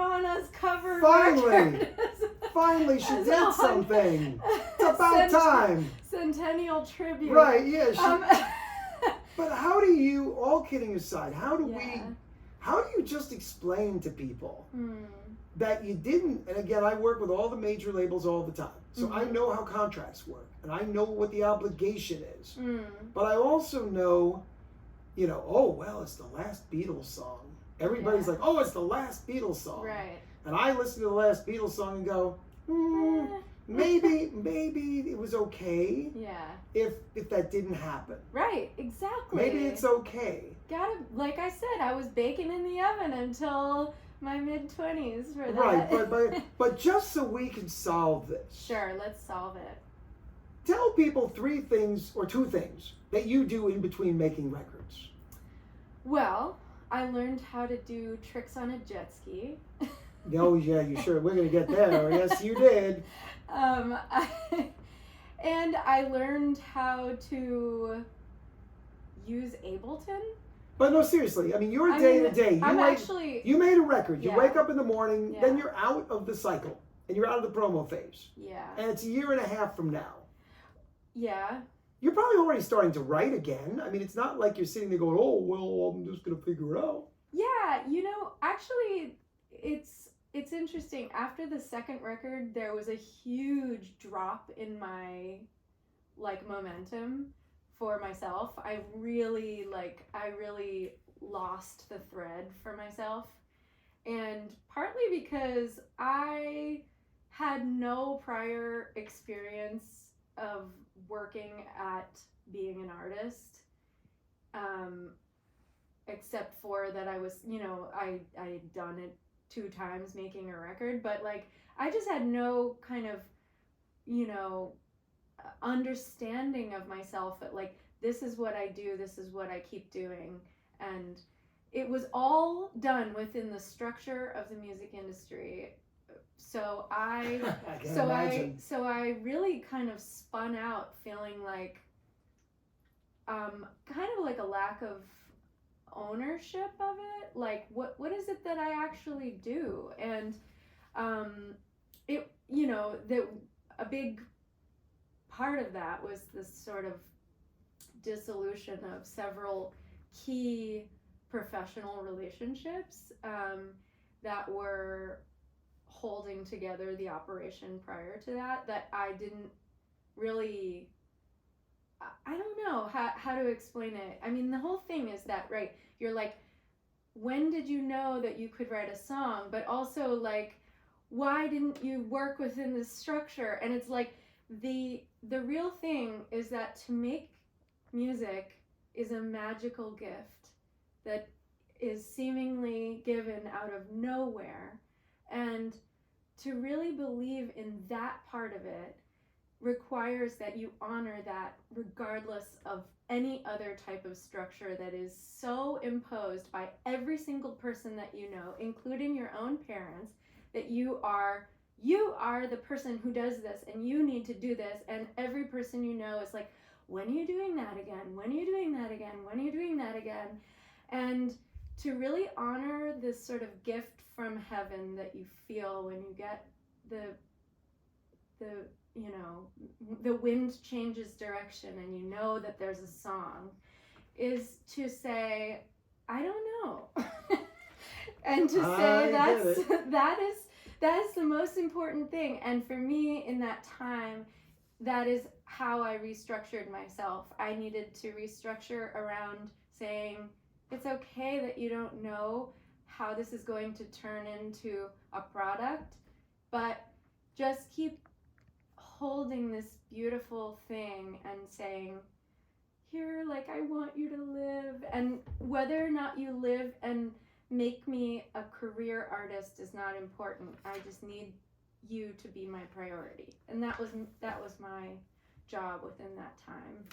Nirvana's cover Finally! record. Finally, she As did on- something. It's about time. Centennial tribute. Right, yeah. But how do you, all kidding aside, how do you just explain to people that you didn't, and again, I work with all the major labels all the time, so I know how contracts work, and I know what the obligation is, but I also know, oh, well, it's the last Beatles song. Everybody's like, oh, it's the last Beatles song. Right. And I listen to the last Beatles song and go, maybe it was okay. Yeah. If that didn't happen. Right, exactly. Maybe it's okay. Like I said, I was baking in the oven until my mid-20s for that. Right, but just so we can solve this. Sure, let's solve it. Tell people 3 things or 2 things that you do in between making records. Well, I learned how to do tricks on a jet ski. Oh yeah, you sure? We're gonna get there. Yes, you did. And I learned how to use Ableton. But no, seriously. I mean, your day to day. You made a record. You wake up in the morning, then you're out of the cycle, and you're out of the promo phase. Yeah. And it's a year and a half from now. Yeah. You're probably already starting to write again. I mean, it's not like you're sitting there going, oh, well, I'm just gonna figure it out. Yeah, actually, it's interesting. After the second record, there was a huge drop in my momentum for myself. I really lost the thread for myself, and partly because I had no prior experience of working at being an artist, except for that I was, I had done it 2 times making a record, but I just had no kind of, understanding of myself that this is what I do, this is what I keep doing, and it was all done within the structure of the music industry. So I really kind of spun out feeling kind of like a lack of ownership of it. What is it that I actually do? And a big part of that was this sort of dissolution of several key professional relationships that were holding together the operation prior to that I didn't really, I don't know how to explain it. I mean, the whole thing is that, right, you're when did you know that you could write a song? But also why didn't you work within this structure? And it's the real thing is that to make music is a magical gift that is seemingly given out of nowhere, and to really believe in that part of it requires that you honor that regardless of any other type of structure that is so imposed by every single person that you know, including your own parents, that you are the person who does this and you need to do this, and every person you know is when are you doing that again? When are you doing that again? When are you doing that again? And to really honor this sort of gift from heaven that you feel when you get the wind changes direction and you know that there's a song, is to say, I don't know. And to say that is the most important thing. And for me in that time, that is how I restructured myself. I needed to restructure around saying, it's okay that you don't know how this is going to turn into a product, but just keep holding this beautiful thing and saying, here, I want you to live. And whether or not you live and make me a career artist is not important. I just need you to be my priority. And that was my job within that time.